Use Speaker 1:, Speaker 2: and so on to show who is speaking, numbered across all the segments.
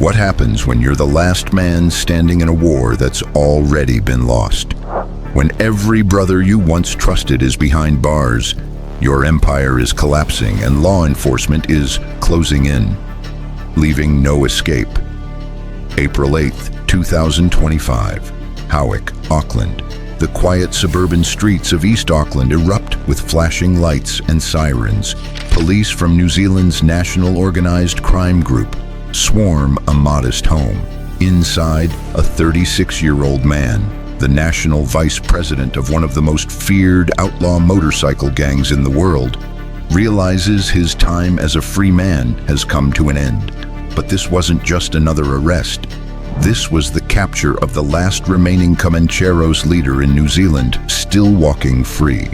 Speaker 1: What happens when you're the last man standing in a war that's already been lost? When every brother you once trusted is behind bars, your empire is collapsing and law enforcement is closing in, leaving no escape. April 8th, 2025, Howick, Auckland. The quiet suburban streets of East Auckland erupt with flashing lights and sirens. Police from New Zealand's National Organised Crime Group swarm a modest home. Inside, a 36-year-old man, the national vice president of one of the most feared outlaw motorcycle gangs in the world, realizes his time as a free man has come to an end. But this wasn't just another arrest. This was the capture of the last remaining Comanchero's leader in New Zealand, still walking free.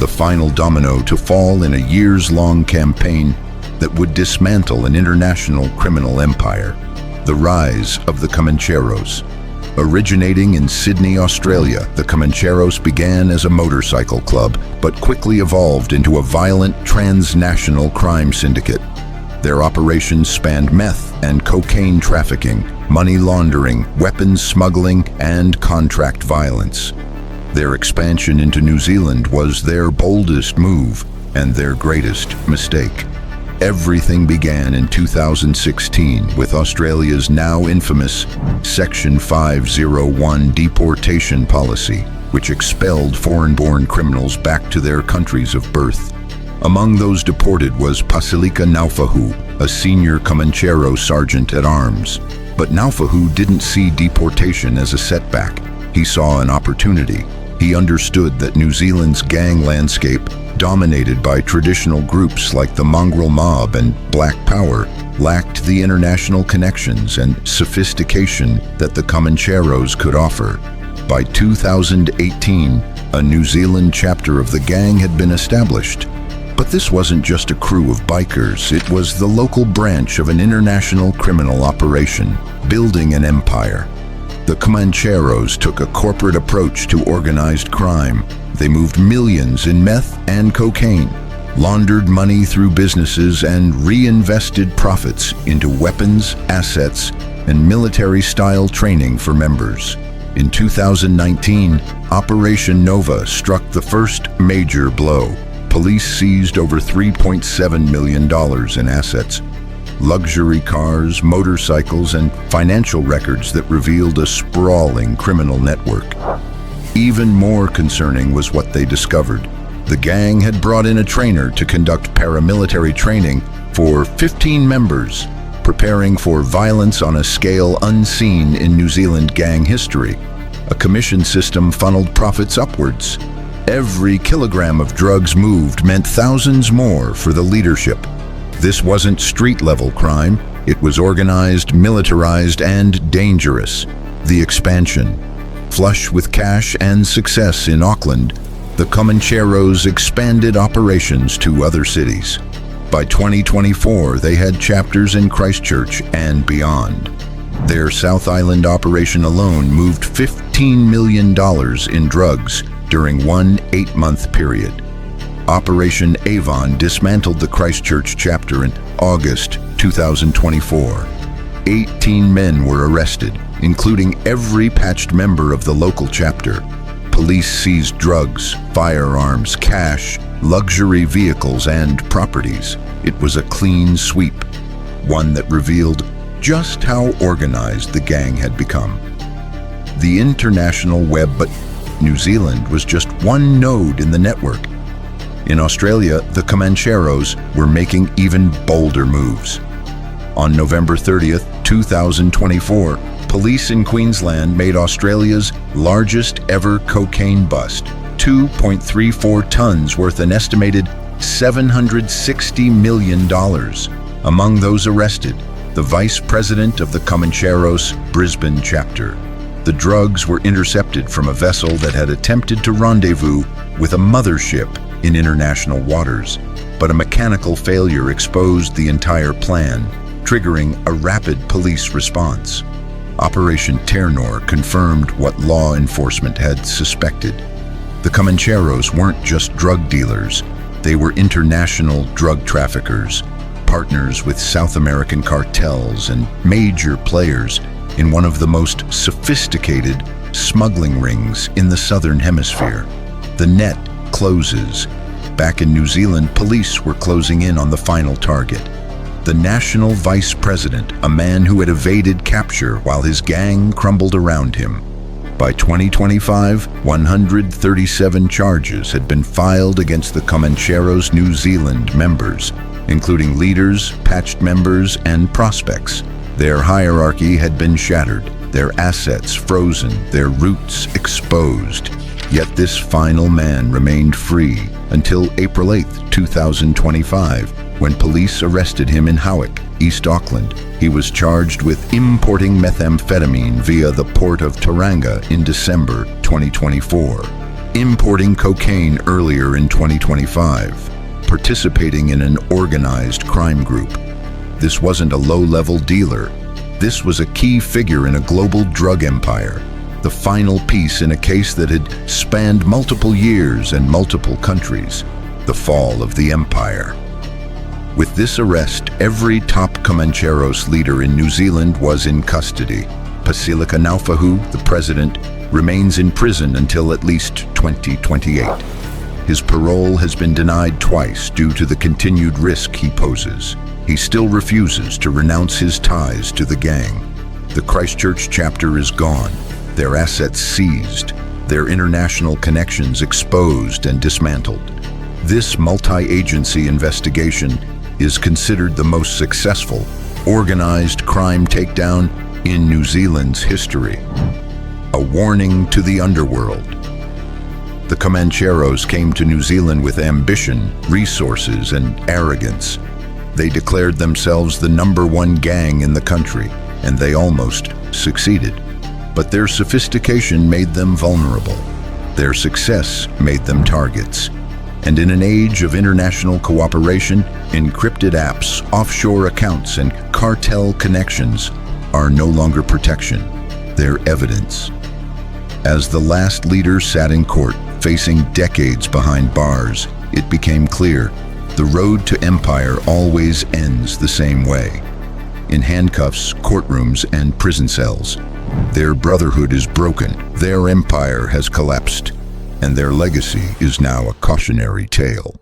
Speaker 1: The final domino to fall in a years-long campaign that would dismantle an international criminal empire. The rise of the Comancheros. Originating in Sydney, Australia, the Comancheros began as a motorcycle club, but quickly evolved into a violent transnational crime syndicate. Their operations spanned meth and cocaine trafficking, money laundering, weapons smuggling, and contract violence. Their expansion into New Zealand was their boldest move and their greatest mistake. Everything began in 2016 with Australia's now infamous Section 501 deportation policy, which expelled foreign-born criminals back to their countries of birth. Among those deported was Pasilika Naufahu, a senior Comanchero sergeant-at-arms. But Naufahu didn't see deportation as a setback. He saw an opportunity. He understood that New Zealand's gang landscape, dominated by traditional groups like the Mongrel Mob and Black Power, lacked the international connections and sophistication that the Comancheros could offer. By 2018, a New Zealand chapter of the gang had been established. But this wasn't just a crew of bikers, it was the local branch of an international criminal operation, building an empire. The Comancheros took a corporate approach to organized crime. They moved millions in meth and cocaine, laundered money through businesses, and reinvested profits into weapons, assets, and military-style training for members. In 2019, Operation Nova struck the first major blow. Police seized over $3.7 million in assets, luxury cars, motorcycles, and financial records that revealed a sprawling criminal network. Even more concerning was what they discovered. The gang had brought in a trainer to conduct paramilitary training for 15 members, preparing for violence on a scale unseen in New Zealand gang history. A commission system funneled profits upwards. Every kilogram of drugs moved meant thousands more for the leadership. This wasn't street-level crime. It was organized, militarized, and dangerous. The expansion. Flush with cash and success in Auckland, the Comancheros expanded operations to other cities. By 2024, they had chapters in Christchurch and beyond. Their South Island operation alone moved $15 million in drugs during one 8-month period. Operation Avon dismantled the Christchurch chapter in August 2024. 18 men were arrested, including every patched member of the local chapter. Police seized drugs, firearms, cash, luxury vehicles, and properties. It was a clean sweep, one that revealed just how organized the gang had become. The international web, but New Zealand was just one node in the network. In Australia, the Comancheros were making even bolder moves. On November 30th, 2024, police in Queensland made Australia's largest ever cocaine bust, 2.34 tons worth an estimated $760 million. Among those arrested, the vice president of the Comancheros Brisbane chapter. The drugs were intercepted from a vessel that had attempted to rendezvous with a mothership in international waters, but a mechanical failure exposed the entire plan, triggering a rapid police response. Operation Ternor confirmed what law enforcement had suspected. The Comancheros weren't just drug dealers, they were international drug traffickers. partners with South American cartels and major players in one of the most sophisticated smuggling rings in the Southern Hemisphere. The net closes. Back in New Zealand, police were closing in on the final target. The national vice president, a man who had evaded capture while his gang crumbled around him. By 2025, 137 charges had been filed against the Comanchero's New Zealand members, including leaders, patched members, and prospects. Their hierarchy had been shattered, their assets frozen, their roots exposed. Yet this final man remained free until April 8, 2025, when police arrested him in Howick, East Auckland. He was charged with importing methamphetamine via the port of Tauranga in December 2024, importing cocaine earlier in 2025, participating in an organized crime group. This wasn't a low-level dealer. This was a key figure in a global drug empire, the final piece in a case that had spanned multiple years and multiple countries, the fall of the empire. With this arrest, every top Comancheros leader in New Zealand was in custody. Pasilika Naufahu, the president, remains in prison until at least 2028. His parole has been denied twice due to the continued risk he poses. He still refuses to renounce his ties to the gang. The Christchurch chapter is gone, their assets seized, their international connections exposed and dismantled. This multi-agency investigation is considered the most successful organized crime takedown in New Zealand's history. A warning to the underworld. The Comancheros came to New Zealand with ambition, resources, and arrogance. They declared themselves the #1 gang in the country, and they almost succeeded. But their sophistication made them vulnerable. Their success made them targets. And in an age of international cooperation, encrypted apps, offshore accounts, and cartel connections are no longer protection. They're evidence. As the last leader sat in court, facing decades behind bars, it became clear the road to empire always ends the same way. In handcuffs, courtrooms, and prison cells. Their brotherhood is broken, their empire has collapsed, and their legacy is now a cautionary tale.